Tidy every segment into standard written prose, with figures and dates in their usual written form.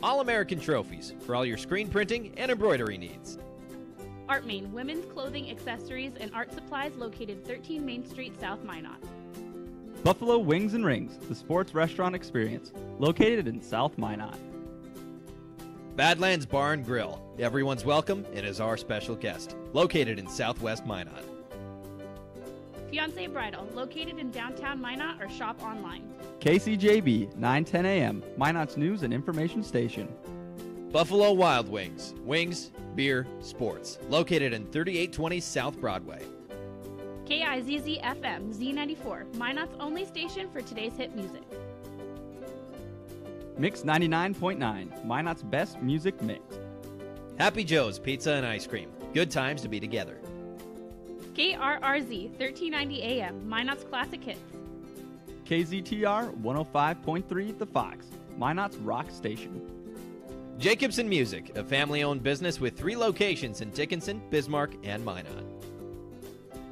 All-American Trophies for all your screen printing and embroidery needs. Art Main, women's clothing, accessories, and art supplies located 13 Main Street, South Minot. Buffalo Wings and Rings, the sports restaurant experience, located in South Minot. Badlands Bar and Grill, everyone's welcome and is our special guest, located in Southwest Minot. Fiancé Bridal, located in downtown Minot or shop online. KCJB, 9:10 a.m., Minot's news and information station. Buffalo Wild Wings, wings, beer, sports, located in 3820 South Broadway. KIZZ-FM, Z94, Minot's only station for today's hit music. Mix 99.9, Minot's best music mix. Happy Joe's Pizza and Ice Cream, good times to be together. KRRZ, 1390 AM, Minot's classic hits. KZTR 105.3 The Fox, Minot's rock station. Jacobson Music, a family-owned business with 3 locations in Dickinson, Bismarck, and Minot.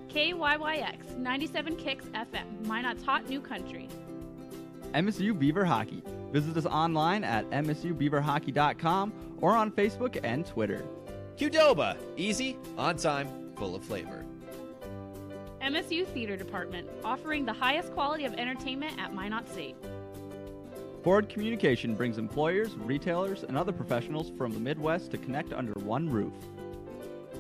KYYX, 97 Kicks FM, Minot's hot new country. MSU Beaver Hockey. Visit us online at msubeaverhockey.com or on Facebook and Twitter. Qdoba, easy, on time, full of flavor. MSU Theater Department, offering the highest quality of entertainment at Minot State. Forward Communication brings employers, retailers, and other professionals from the Midwest to connect under one roof.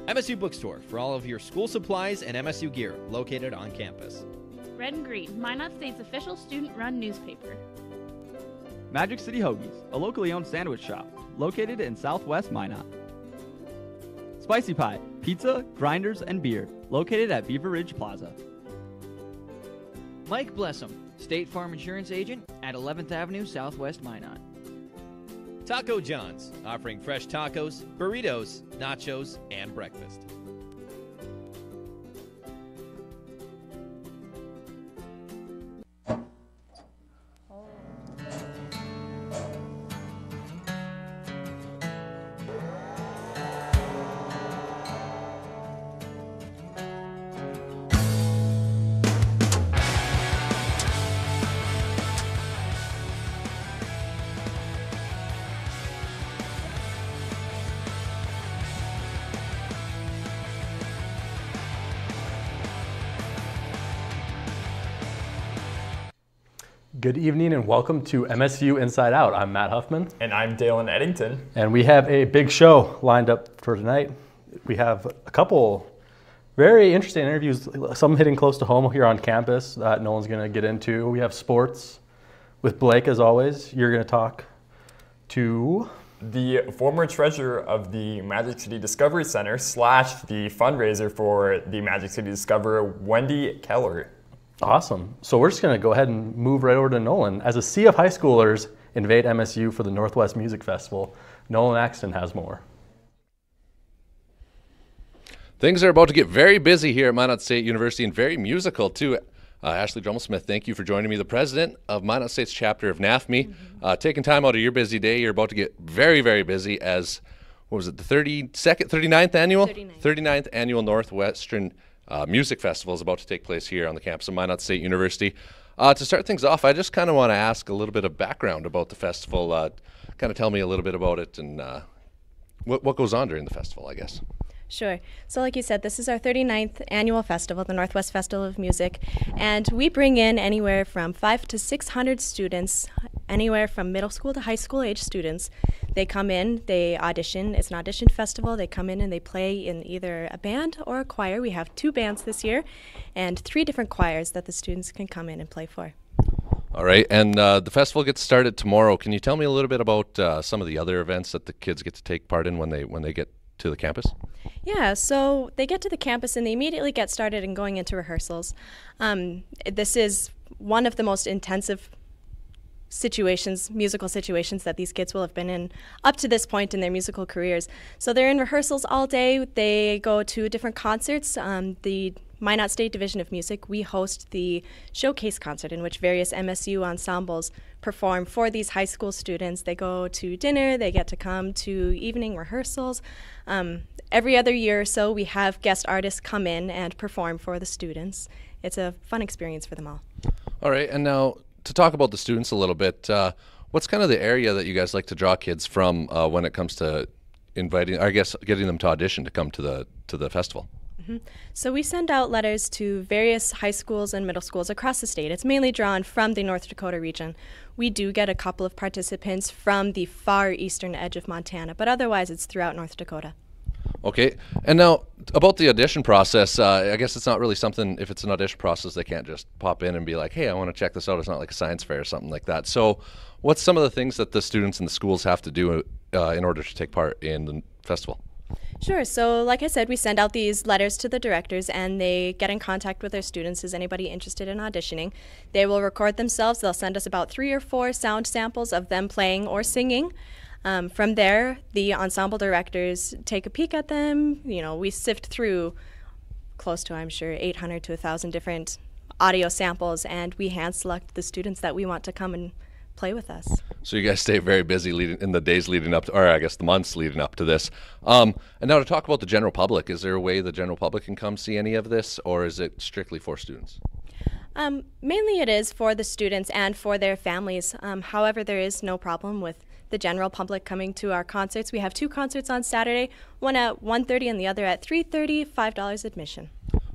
MSU Bookstore for all of your school supplies and MSU gear, located on campus. Red and Green, Minot State's official student-run newspaper. Magic City Hoagies, a locally owned sandwich shop, located in Southwest Minot. Spicy Pie, pizza, grinders, and beer, located at Beaver Ridge Plaza. Mike Blessum, State Farm Insurance Agent at 11th Avenue, Southwest Minot. Taco John's, offering fresh tacos, burritos, nachos, and breakfast. Good evening and welcome to MSU Inside Out. I'm Matt Huffman. And I'm Dalen Eddington. And we have a big show lined up for tonight. We have a couple very interesting interviews, some hitting close to home here on campus that Nolan's going to get into. We have sports with Blake, as always. You're going to talk to the former treasurer of the Magic City Discovery Center / the fundraiser for the Magic City Discoverer, Wendy Keller. Awesome. So we're just going to go ahead and move right over to Nolan. As a sea of high schoolers invade MSU for the Northwest Music Festival, Nolan Axton has more. Things are about to get very busy here at Minot State University and very musical too. Ashley Drummel-Smith, thank you for joining me, the president of Minot State's chapter of NAFME. Taking time out of your busy day, you're about to get very, very busy as, what was it, the 39th annual? 39th annual Northwestern Music Festival is about to take place here on the campus of Minot State University. To start things off, I just kind of want to ask a little bit of background about the festival. Kind of tell me a little bit about it and what goes on during the festival, I guess. Sure. So like you said, this is our 39th annual festival, the Northwest Festival of Music, and we bring in anywhere from 500 to 600 students, anywhere from middle school to high school age students. They come in, they audition. It's an audition festival. They come in and they play in either a band or a choir. We have 2 bands this year and 3 different choirs that the students can come in and play for. All right, and the festival gets started tomorrow. Can you tell me a little bit about some of the other events that the kids get to take part in when they get to the campus? Yeah, so they get to the campus and they immediately get started in going into rehearsals. This is one of the most intensive musical situations that these kids will have been in up to this point in their musical careers. So they're in rehearsals all day. They go to different concerts. The Minot State Division of Music, we host the showcase concert in which various MSU ensembles perform for these high school students. They go to dinner, they get to come to evening rehearsals. Every other year or so, we have guest artists come in and perform for the students. It's a fun experience for them all. All right, and now to talk about the students a little bit, What's kind of the area that you guys like to draw kids from when it comes to inviting, I guess, getting them to audition to come to the festival? So we send out letters to various high schools and middle schools across the state. It's mainly drawn from the North Dakota region. We do get a couple of participants from the far eastern edge of Montana, but otherwise it's throughout North Dakota. Okay. And now about the audition process, I guess it's not really something, if it's an audition process, they can't just pop in and be like, hey, I want to check this out. It's not like a science fair or something like that. So what's some of the things that the students in the schools have to do in order to take part in the festival? Sure. So like I said, we send out these letters to the directors and they get in contact with their students. Is anybody interested in auditioning? They will record themselves. They'll send us about 3 or 4 sound samples of them playing or singing. From there, the ensemble directors take a peek at them. You know, we sift through close to, I'm sure, 800 to 1,000 different audio samples, and we hand select the students that we want to come and play with us. So you guys stay very busy in the days leading up to, or I guess the months leading up to this. And now to talk about the general public, is there a way the general public can come see any of this, or is it strictly for students? Mainly it is for the students and for their families. However, there is no problem with the general public coming to our concerts. We have 2 concerts on Saturday, one at 1:30 and the other at 3:30, $5 admission.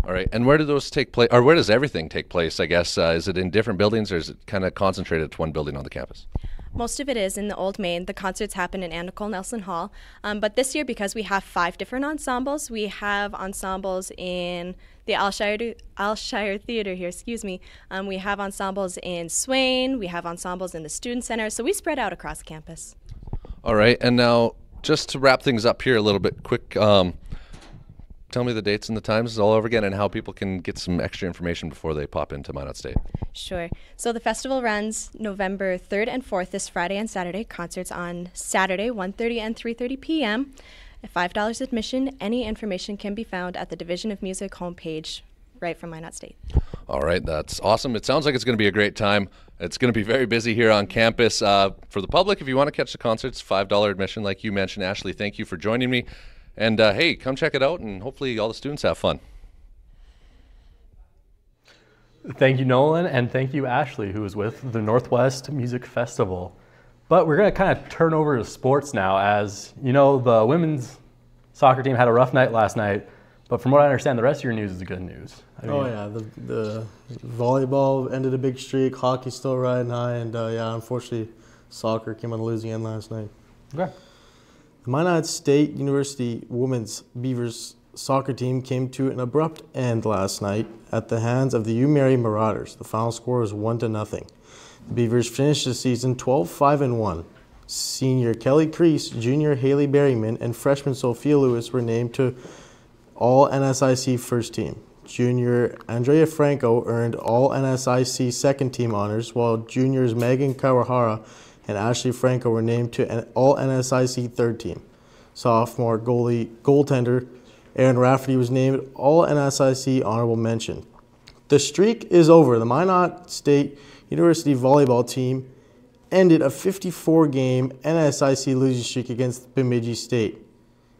All right. And where do those take place, or where does everything take place, I guess? Is it in different buildings, or is it kind of concentrated at one building on the campus? Most of it is in the Old Main. The concerts happen in Anna Nicole Nelson Hall. But this year, because we have 5 different ensembles, we have ensembles in the Alshire Theater here, we have ensembles in Swain, we have ensembles in the Student Center, so we spread out across campus. All right. And now, just to wrap things up here a little bit quick, tell me the dates and the times all over again and how people can get some extra information before they pop into Minot State. Sure. So the festival runs November 3rd and 4th, this Friday and Saturday. Concerts on Saturday, 1:30 and 3:30 p.m. At $5 admission. Any information can be found at the Division of Music homepage right from Minot State. All right. That's awesome. It sounds like it's going to be a great time. It's going to be very busy here on campus. For the public, if you want to catch the concerts, $5 admission like you mentioned. Ashley, thank you for joining me. And hey, come check it out, and hopefully all the students have fun. Thank you, Nolan, and thank you, Ashley, who is with the Northwest Music Festival. But we're going to kind of turn over to sports now. As you know, the women's soccer team had a rough night last night, but from what I understand, the rest of your news is good news. The volleyball ended a big streak, hockey's still riding high, and unfortunately, soccer came on the losing end last night. Okay. The Minot State University women's Beavers soccer team came to an abrupt end last night at the hands of the U Mary Marauders. The final score was 1-0. The Beavers finished the season 12-5-1. Senior Kelly Crease, junior Haley Berryman, and freshman Sophia Lewis were named to All NSIC first team. Junior Andrea Franco earned All NSIC second team honors, while juniors Megan Kawahara and Ashley Franco were named to an All NSIC third team. Sophomore goaltender Aaron Rafferty was named All NSIC honorable mention. The streak is over. The Minot State University volleyball team ended a 54-game NSIC losing streak against Bemidji State.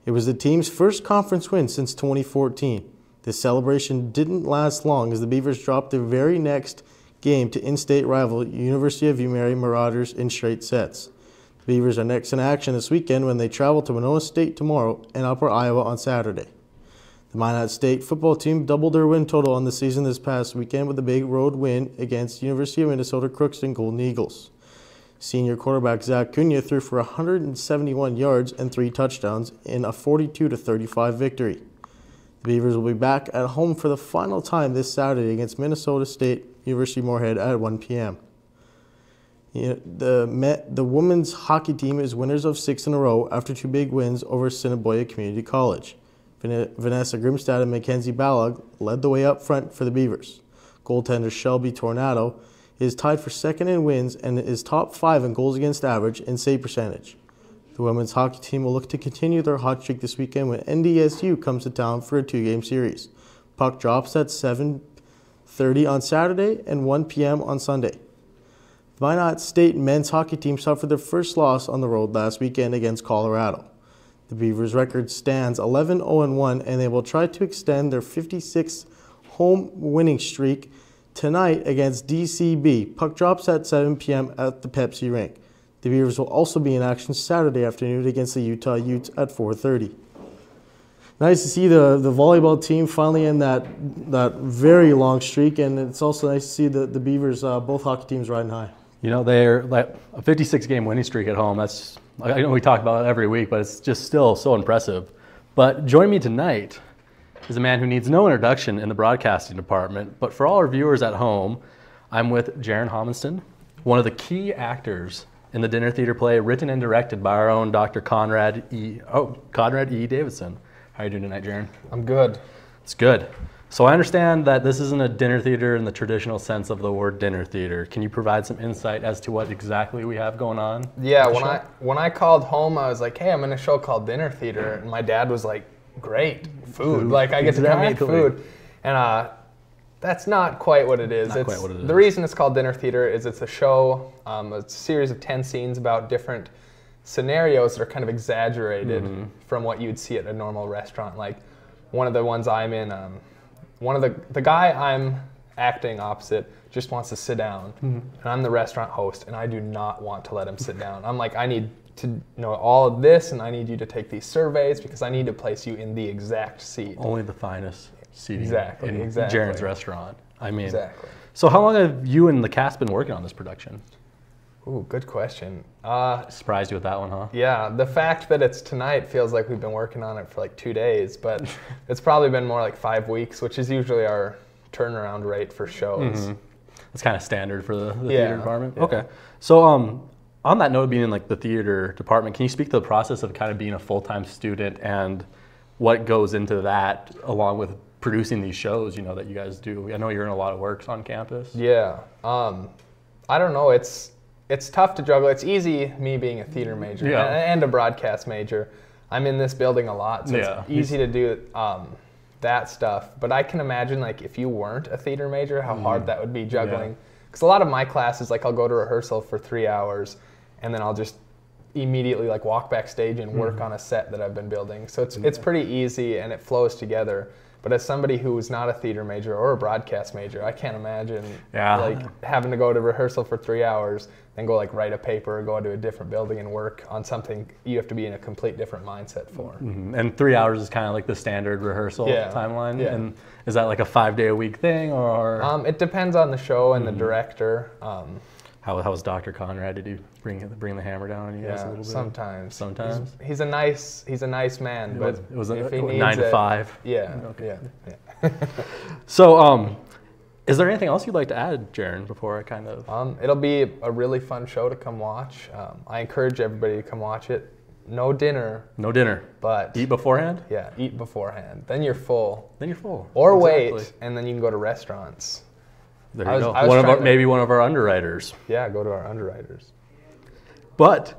It was the team's first conference win since 2014. The celebration didn't last long as the Beavers dropped their very next game to in-state rival University of Mary Marauders in straight sets. The Beavers are next in action this weekend when they travel to Winona State tomorrow and Upper Iowa on Saturday. The Minot State football team doubled their win total on the season this past weekend with a big road win against University of Minnesota Crookston Golden Eagles. Senior quarterback Zach Cunha threw for 171 yards and 3 touchdowns in a 42-35 victory. The Beavers will be back at home for the final time this Saturday against Minnesota State University Moorhead at 1 p.m. The women's hockey team is winners of 6 in a row after 2 big wins over Assiniboia Community College. Vanessa Grimstad and Mackenzie Balog led the way up front for the Beavers. Goaltender Shelby Tornado is tied for second in wins and is top 5 in goals against average and save percentage. The women's hockey team will look to continue their hot streak this weekend when NDSU comes to town for a 2-game series. Puck drops at 7:30 on Saturday and 1 p.m. on Sunday. The Minot State men's hockey team suffered their first loss on the road last weekend against Colorado. The Beavers' record stands 11-0-1, and they will try to extend their 56th home winning streak tonight against DCB. Puck drops at 7 p.m. at the Pepsi rink. The Beavers will also be in action Saturday afternoon against the Utah Utes at 4:30. Nice to see the volleyball team finally end that very long streak, and it's also nice to see the Beavers, both hockey teams, riding high. You know, they're like a 56-game winning streak at home. That's, I know we talk about it every week, but it's just still so impressive. But joining me tonight is a man who needs no introduction in the broadcasting department. But for all our viewers at home, I'm with Jaron Hominston, one of the key actors in the dinner theater play written and directed by our own Dr. Conrad E. Davidson. How are you doing tonight, Jaron? I'm good. It's good. So I understand that this isn't a dinner theater in the traditional sense of the word dinner theater. Can you provide some insight as to what exactly we have going on? Yeah, when I called home, I was like, hey, I'm in a show called Dinner Theater, and my dad was like, great, food. Like, I get to come eat food. And that's not quite what it is. The reason it's called Dinner Theater is it's a show, it's a series of 10 scenes about different scenarios that are kind of exaggerated from what you'd see at a normal restaurant. Like, one of the ones I'm in, the guy I'm acting opposite just wants to sit down, and I'm the restaurant host, and I do not want to let him sit down. I'm like, I need to know all of this, and I need you to take these surveys because I need to place you in the exact seat. Only the finest seating exactly. Jaron's restaurant. I mean, exactly. So how long have you and the cast been working on this production? Ooh, good question. Surprised you with that one, huh? Yeah, the fact that it's tonight feels like we've been working on it for like 2 days, but it's probably been more like 5 weeks, which is usually our turnaround rate for shows. It's kind of standard for the theater department? Yeah. Okay. So on that note, being in like the theater department, can you speak to the process of kind of being a full-time student and what goes into that along with producing these shows, you know, that you guys do? I know you're in a lot of works on campus. Yeah. I don't know. It's tough to juggle. It's easy, me being a theater major and a broadcast major. I'm in this building a lot, so it's easy to do that stuff. But I can imagine, like, if you weren't a theater major, how hard that would be juggling. Because a lot of my classes, like, I'll go to rehearsal for 3 hours, and then I'll just immediately like walk backstage and work on a set that I've been building. So it's pretty easy and it flows together. But as somebody who is not a theater major or a broadcast major, I can't imagine like having to go to rehearsal for 3 hours, then go like write a paper or go to a different building and work on something you have to be in a complete different mindset for. And 3 hours is kind of like the standard rehearsal timeline. Yeah. And is that like a 5-day-a-week thing, or? It depends on the show and the director. How was Dr. Conrad? Did he bring the hammer down on you guys a little bit? Sometimes. Sometimes. He's a nice man, but it was if he 9 to 5. Yeah. Okay. Yeah. So, is there anything else you'd like to add, Jaron, before I kind of? It'll be a really fun show to come watch. I encourage everybody to come watch it. No dinner. No dinner. But eat beforehand? Yeah, eat beforehand. Then you're full. Or wait, and then you can go to restaurants. There you go. Maybe one of our underwriters. Yeah, go to our underwriters. But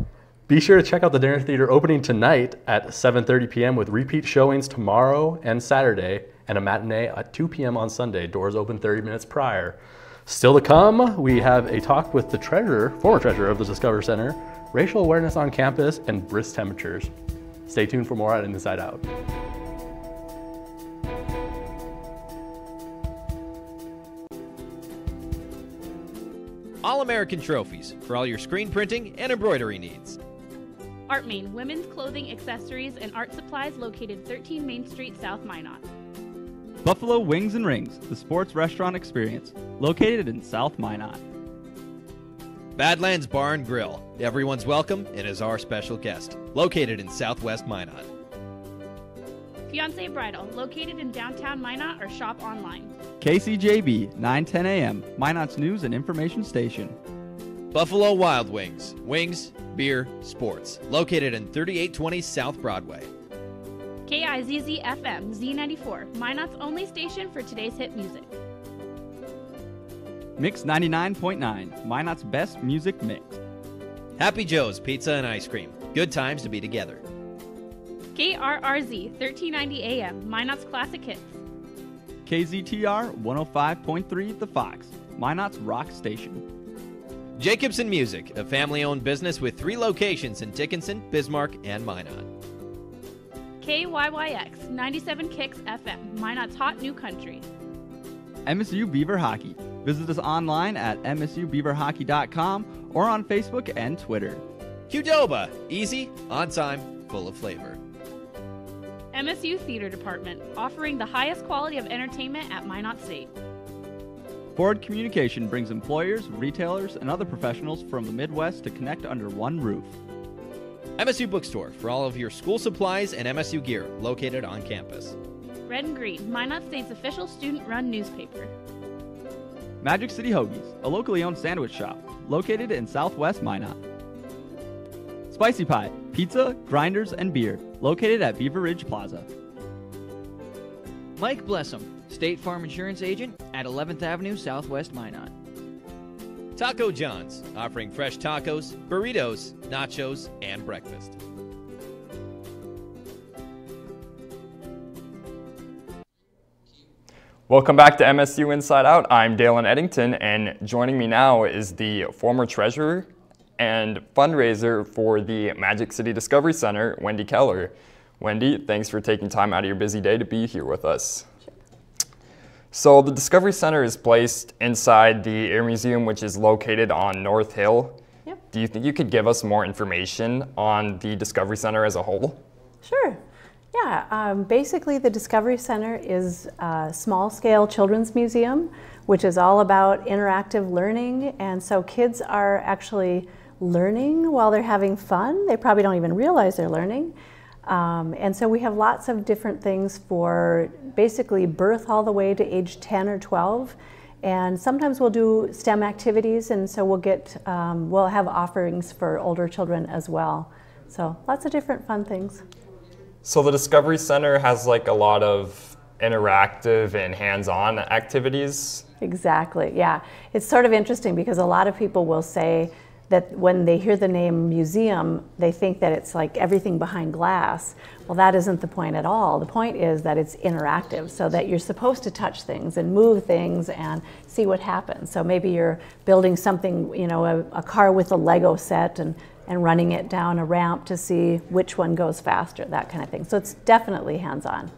be sure to check out the Dinner Theater opening tonight at 7:30 p.m. with repeat showings tomorrow and Saturday, and a matinee at 2 p.m. on Sunday. Doors open 30 minutes prior. Still to come, we have a talk with the former treasurer of the Discover Center, racial awareness on campus, and brisk temperatures. Stay tuned for more at Inside Out. All-American Trophies for all your screen printing and embroidery needs. ArtMain, women's clothing, accessories, and art supplies located 13 Main Street, South Minot. Buffalo Wings and Rings, the sports restaurant experience, located in South Minot. Badlands Bar and Grill. Everyone's welcome and is our special guest. Located in Southwest Minot. Fiancé Bridal, located in downtown Minot or shop online. KCJB, 9:10 a.m., Minot's news and information station. Buffalo Wild Wings. Wings, beer, sports. Located in 3820 South Broadway. KIZZ FM, Z94, Minot's only station for today's hit music. Mix 99.9, Minot's best music mix. Happy Joe's Pizza and Ice Cream. Good times to be together. KRRZ, 1390 AM, Minot's classic hits. KZTR 105.3 The Fox, Minot's rock station. Jacobson Music, a family-owned business with 3 locations in Dickinson, Bismarck, and Minot. KYYX, 97 Kicks FM, Minot's hot new country. MSU Beaver Hockey. Visit us online at msubeaverhockey.com or on Facebook and Twitter. Qdoba, easy, on time, full of flavor. MSU Theater Department, offering the highest quality of entertainment at Minot State. Ford Communication brings employers, retailers, and other professionals from the Midwest to connect under one roof. MSU Bookstore for all of your school supplies and MSU gear, located on campus. Red and Green, Minot State's official student-run newspaper. Magic City Hoagies, a locally owned sandwich shop, located in Southwest Minot. Spicy Pie, pizza, grinders, and beer, located at Beaver Ridge Plaza. Mike Blessum, State Farm Insurance Agent at 11th Avenue Southwest Minot. Taco John's, offering fresh tacos, burritos, nachos, and breakfast. Welcome back to MSU Inside Out. I'm Dalen Eddington, and joining me now is the former treasurer and fundraiser for the Magic City Discovery Center, Wendy Keller. Wendy, thanks for taking time out of your busy day to be here with us. Sure. So the Discovery Center is placed inside the Air Museum, which is located on North Hill. Yep. Do you think you could give us more information on the Discovery Center as a whole? Sure. Yeah, basically the Discovery Center is a small-scale children's museum, which is all about interactive learning, and so kids are actually learning while they're having fun. They probably don't even realize they're learning. And so we have lots of different things for basically birth all the way to age 10 or 12. And sometimes we'll do STEM activities, and so we'll have offerings for older children as well. So lots of different fun things. So the Discovery Center has like a lot of interactive and hands-on activities. Exactly, yeah. It's sort of interesting because a lot of people will say that when they hear the name museum, they think that it's like everything behind glass. Well, that isn't the point at all. The point is that it's interactive, so that you're supposed to touch things and move things and see what happens. So maybe you're building something, you know, a car with a Lego set and running it down a ramp to see which one goes faster, that kind of thing. So it's definitely hands-on.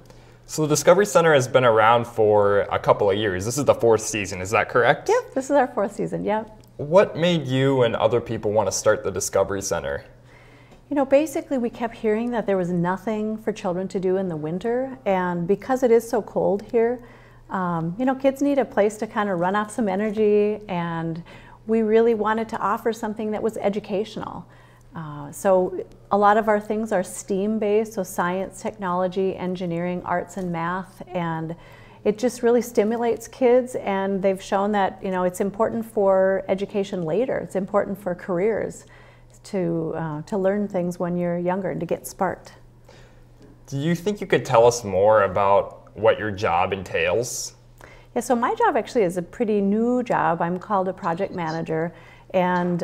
So the Discovery Center has been around for a couple of years. This is the 4th season, is that correct? Yep, this is our 4th season, yep. What made you and other people want to start the Discovery Center? You know, basically we kept hearing that there was nothing for children to do in the winter, and because it is so cold here, you know, kids need a place to kind of run off some energy, and we really wanted to offer something that was educational. So a lot of our things are STEAM-based, so science, technology, engineering, arts, and math, and it just really stimulates kids, and they've shown that, you know, it's important for education later. It's important for careers to learn things when you're younger and to get sparked. Do you think you could tell us more about what your job entails? Yeah, so my job actually is a pretty new job. I'm called a project manager, and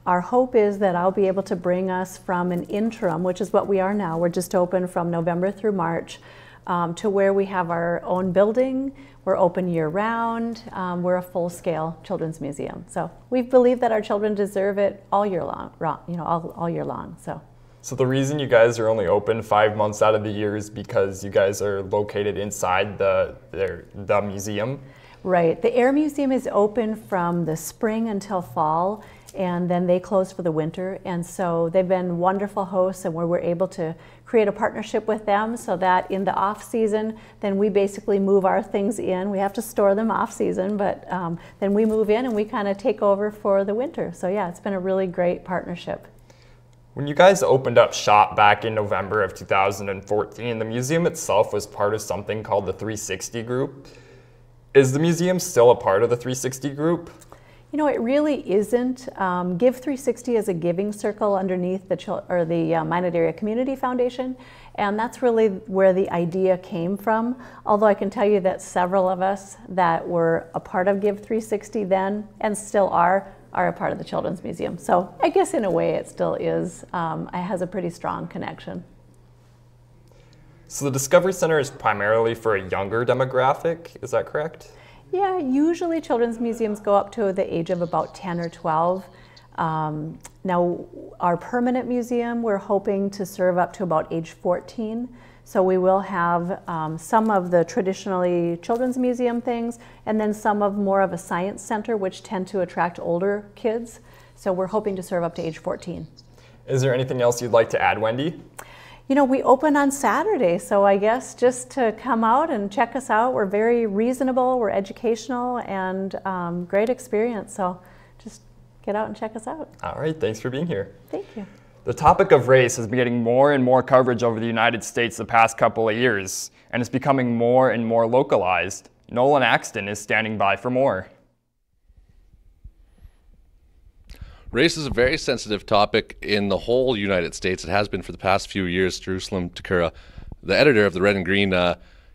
our hope is that I'll be able to bring us from an interim, which is what we are now. We're just open from November through March, to where we have our own building. We're open year-round. We're a full-scale children's museum. So we believe that our children deserve it all year long, you know, all year long. So the reason you guys are only open 5 months out of the year is because you guys are located inside the museum? Right. The Air Museum is open from the spring until fall, and then they close for the winter. And so they've been wonderful hosts, and we're able to create a partnership with them so that in the off season, then we basically move our things in. We have to store them off season, but then we move in and we kind of take over for the winter. So yeah, it's been a really great partnership. When you guys opened up shop back in November of 2014, the museum itself was part of something called the 360 Group. Is the museum still a part of the 360 Group? You know, it really isn't. Give 360 is a giving circle underneath the Minot Area Community Foundation, and that's really where the idea came from. Although I can tell you that several of us that were a part of Give 360 then, and still are a part of the Children's Museum. So I guess in a way it still is. It has a pretty strong connection. So the Discovery Center is primarily for a younger demographic, is that correct? Yeah, usually children's museums go up to the age of about 10 or 12. Now, our permanent museum, we're hoping to serve up to about age 14. So we will have some of the traditionally children's museum things, and then some of more of a science center, which tend to attract older kids. So we're hoping to serve up to age 14. Is there anything else you'd like to add, Wendy? You know, we open on Saturday, so I guess just to come out and check us out. We're very reasonable, we're educational, and great experience. So just get out and check us out. All right, thanks for being here. Thank you. The topic of race has been getting more and more coverage over the United States the past couple of years, and it's becoming more and more localized. Nolan Axton is standing by for more. Race is a very sensitive topic in the whole United States. It has been for the past few years. Jerusalem Takura, the editor of the Red and Green,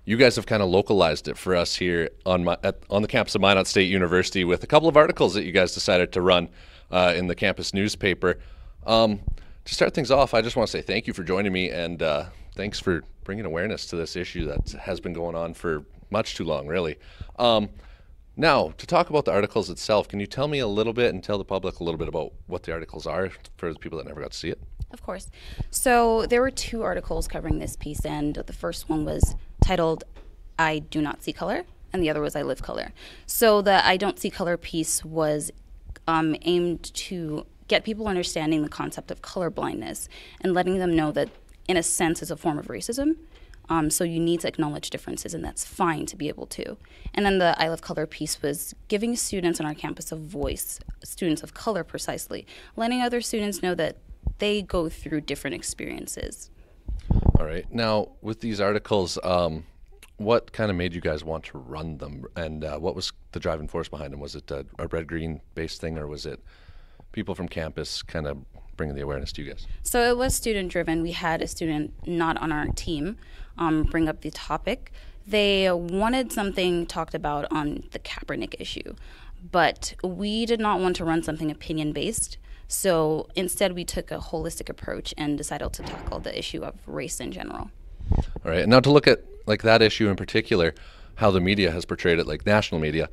you guys have kind of localized it for us here on the campus of Minot State University with a couple of articles that you guys decided to run in the campus newspaper. To start things off, I just want to say thank you for joining me, and thanks for bringing awareness to this issue that has been going on for much too long, really. Now, to talk about the articles itself, can you tell me a little bit and tell the public a little bit about what the articles are for the people that never got to see it? Of course. So there were 2 articles covering this piece, and the first one was titled, I Do Not See Color, and the other was I Live Color. So the I Don't See Color piece was aimed to get people understanding the concept of color blindness and letting them know that, in a sense, it's a form of racism. So you need to acknowledge differences, and that's fine to be able to. And then the I Love Color piece was giving students on our campus a voice, students of color precisely, letting other students know that they go through different experiences. All right. Now, with these articles, what kind of made you guys want to run them, and what was the driving force behind them? Was it a red-green based thing, or was it people from campus kind of bringing the awareness to you guys? So it was student-driven. We had a student not on our team bring up the topic. They wanted something talked about on the Kaepernick issue, but we did not want to run something opinion-based. So instead, we took a holistic approach and decided to tackle the issue of race in general. All right, and now to look at like that issue in particular, how the media has portrayed it, like national media,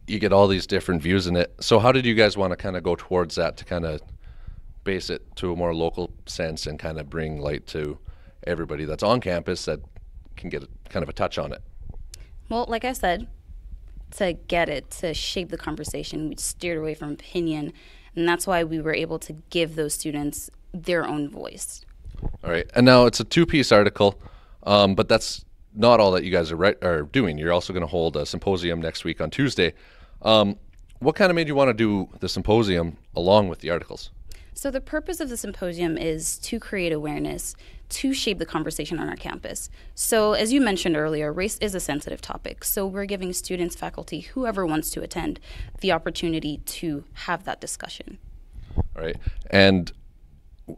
you get all these different views in it. So how did you guys want to kind of go towards that to kind of base it to a more local sense and kind of bring light to everybody that's on campus that can get kind of a touch on it? Well, like I said, to shape the conversation, we steered away from opinion, and that's why we were able to give those students their own voice. All right, and now it's a 2-piece article, but that's not all that you guys are doing. You're also going to hold a symposium next week on Tuesday. What kind of made you want to do the symposium along with the articles? So the purpose of the symposium is to create awareness, to shape the conversation on our campus. So as you mentioned earlier, race is a sensitive topic. So we're giving students, faculty, whoever wants to attend, the opportunity to have that discussion. All right. And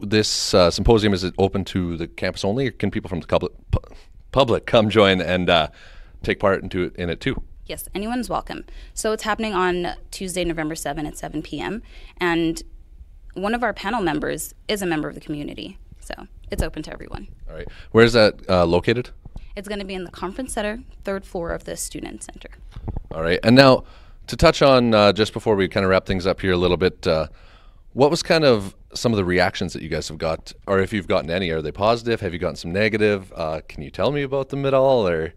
this symposium, is it open to the campus only, or can people from the public come join and take part in it too? Yes, anyone's welcome. So it's happening on Tuesday, November 7 at 7 p.m. And one of our panel members is a member of the community, so it's open to everyone. All right. Where is that located? It's going to be in the conference center, 3rd floor of the student center. All right. And now to touch on, just before we kind of wrap things up here a little bit, what was kind of some of the reactions that you guys have got, or if you've gotten any? Are they positive? Have you gotten some negative? Can you tell me about them at all? Or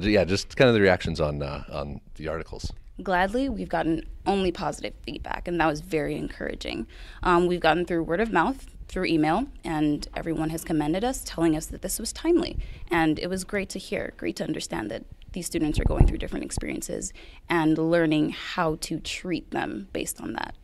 yeah, just kind of the reactions on the articles. Gladly, we've gotten only positive feedback, and that was very encouraging. We've gotten through word of mouth, through email, and everyone has commended us, telling us that this was timely. And it was great to hear, great to understand that these students are going through different experiences and learning how to treat them based on that.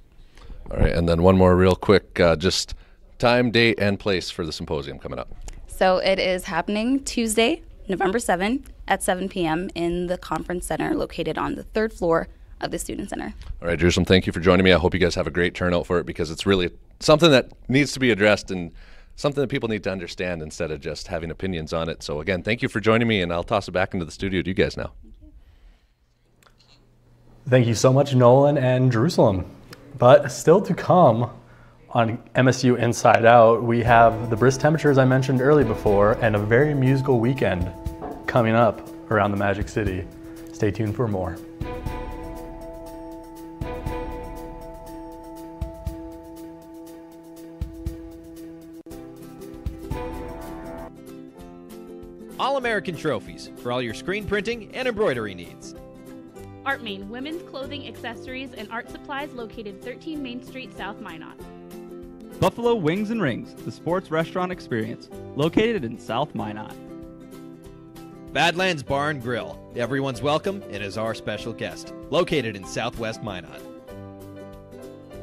All right, and then one more real quick, just time, date, and place for the symposium coming up. So it is happening Tuesday, November 7th at 7 p.m. in the conference center located on the 3rd floor of the student center. All right, Jerusalem, thank you for joining me. I hope you guys have a great turnout for it, because it's really something that needs to be addressed and something that people need to understand instead of just having opinions on it. So again, thank you for joining me, and I'll toss it back into the studio to you guys now. Thank you so much, Nolan and Jerusalem. But still to come on MSU Inside Out, we have the brisk temperatures I mentioned earlier before, and a very musical weekend coming up around the Magic City. Stay tuned for more. All-American Trophies for all your screen printing and embroidery needs. ArtMain, women's clothing, accessories, and art supplies located 13 Main Street, South Minot. Buffalo Wings and Rings, the sports restaurant experience, located in South Minot. Badlands Bar and Grill. Everyone's welcome and is our special guest. Located in Southwest Minot.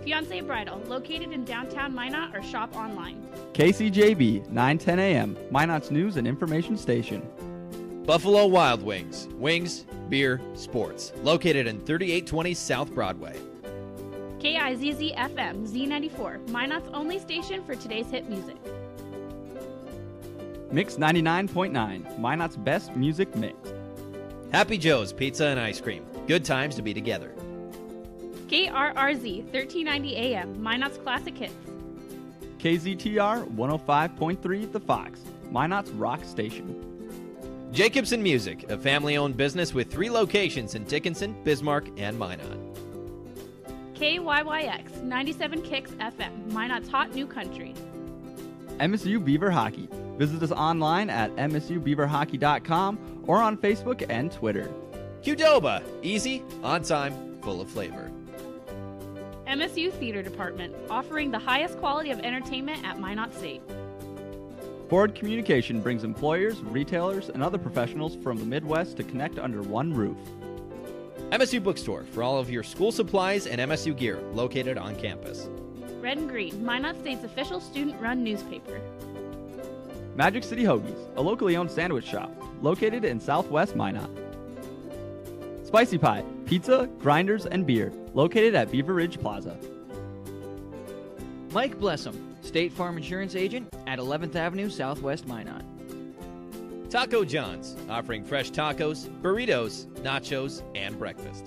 Fiance Bridal, located in downtown Minot or shop online. KCJB, 9:10 a.m., Minot's news and information station. Buffalo Wild Wings. Wings, beer, sports. Located in 3820 South Broadway. KIZZ FM Z94, Minot's only station for today's hit music. Mix 99.9, Minot's best music mix. Happy Joe's Pizza and Ice Cream. Good times to be together. KRRZ 1390 AM, Minot's classic hits. KZTR 105.3 The Fox, Minot's rock station. Jacobson Music, a family-owned business with 3 locations in Dickinson, Bismarck, and Minot. KYYX 97 Kicks FM, Minot's hot new country. MSU Beaver Hockey. Visit us online at msubeaverhockey.com or on Facebook and Twitter. Qdoba, easy, on time, full of flavor. MSU Theater Department, offering the highest quality of entertainment at Minot State. Ford Communication brings employers, retailers, and other professionals from the Midwest to connect under one roof. MSU Bookstore for all of your school supplies and MSU gear, located on campus. Red and Green, Minot State's official student-run newspaper. Magic City Hoagies, a locally owned sandwich shop, located in Southwest Minot. Spicy Pie, pizza, grinders, and beer, located at Beaver Ridge Plaza. Mike Blessum, State Farm Insurance Agent at 11th Avenue Southwest Minot. Taco John's, offering fresh tacos, burritos, nachos, and breakfast.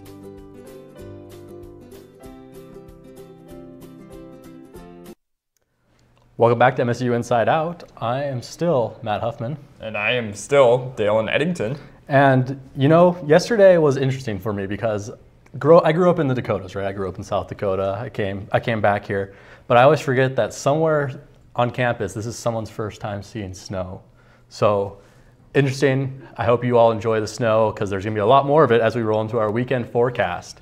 Welcome back to MSU Inside Out. I am still Matt Huffman. And I am still Dalen Eddington. And, you know, yesterday was interesting for me because I grew up in the Dakotas, right? I grew up in South Dakota. I came back here. But I always forget that somewhere on campus, this is someone's first time seeing snow. So, interesting. I hope you all enjoy the snow because there's going to be a lot more of it as we roll into our weekend forecast.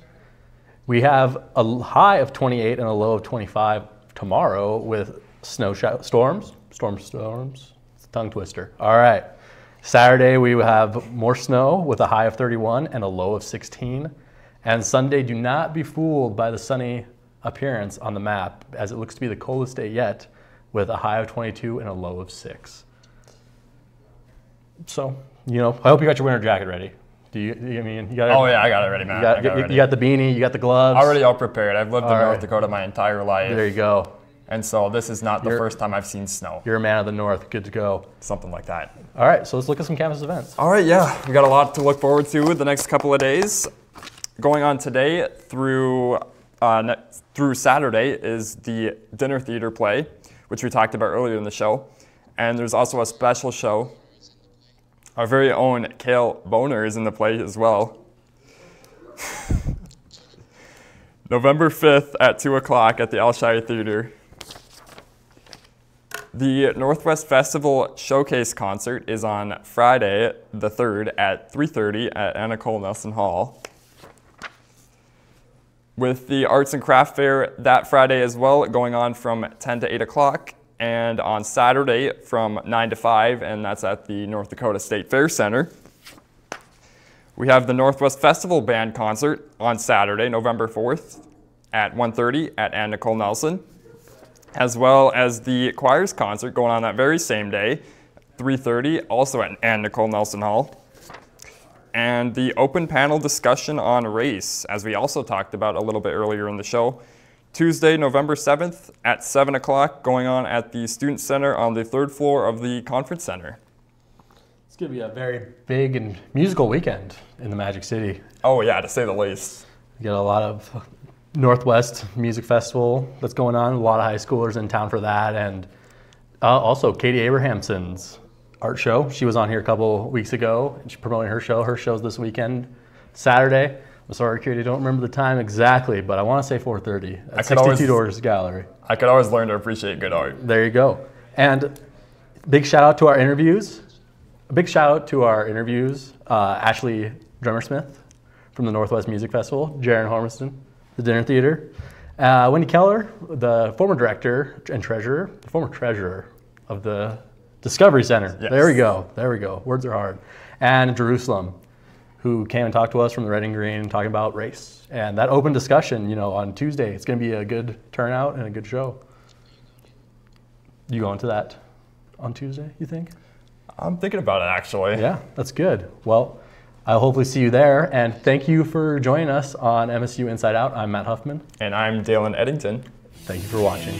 We have a high of 28 and a low of 25 tomorrow with storms. It's a tongue twister. All right. Saturday, we have more snow with a high of 31 and a low of 16. And Sunday, do not be fooled by the sunny appearance on the map, as it looks to be the coldest day yet with a high of 22 and a low of 6. So, you know, I hope you got your winter jacket ready. You got it? Oh, yeah, I got it ready, man. You got the beanie, you got the gloves. Already all prepared. I've lived in North Dakota my entire life. There you go. And so this is not the first time I've seen snow. You're a man of the North. Good to go. Something like that. All right, so let's look at some campus events. All right, yeah. We got a lot to look forward to the next couple of days. Going on today through Saturday is the dinner theater play, which we talked about earlier in the show. And there's also a special show. Our very own Cale Boner is in the play as well. November 5th at 2 o'clock at the Alshire Theater. The Northwest Festival Showcase Concert is on Friday the 3rd at 3:30 at Anna Cole Nelson Hall. With the Arts and Craft Fair that Friday as well, going on from 10 to 8 o'clock, and on Saturday from 9 to 5, and that's at the North Dakota State Fair Center. We have the Northwest Festival Band Concert on Saturday, November 4th at 1:30 at Anna Nicole Nelson, as well as the Choirs Concert going on that very same day, 3:30, also at Anna Nicole Nelson Hall. And the open panel discussion on race, as we also talked about a little bit earlier in the show, Tuesday, November 7th at 7 o'clock, going on at the Student Center on the 3rd floor of the Conference Center. It's going to be a very big and musical weekend in the Magic City. Oh yeah, to say the least. You got a lot of Northwest Music Festival that's going on, a lot of high schoolers in town for that, and also Katie Abrahamson's art show. She was on here a couple weeks ago, and she's promoting her show. Her show's this weekend, Saturday. I'm sorry, Katie, I don't remember the time exactly, but I want to say 4:30 at 62 Doors Gallery. I could always learn to appreciate good art. There you go. And big shout out to our interviews. A big shout out to our interviews, Ashley Drummersmith from the Northwest Music Festival, Jaron Hormiston, the Dinner Theater, Wendy Keller, the former director and treasurer, the former treasurer of the Discovery Center. Yes. There we go. Words are hard. And Jerusalem, who came and talked to us from the Red and Green talking about race. And that open discussion, on Tuesday, it's going to be a good turnout and a good show. You going to that on Tuesday, you think? I'm thinking about it, actually. Yeah, that's good. Well, I'll hopefully see you there. And thank you for joining us on MSU Inside Out. I'm Matt Huffman. And I'm Dalen Eddington. Thank you for watching.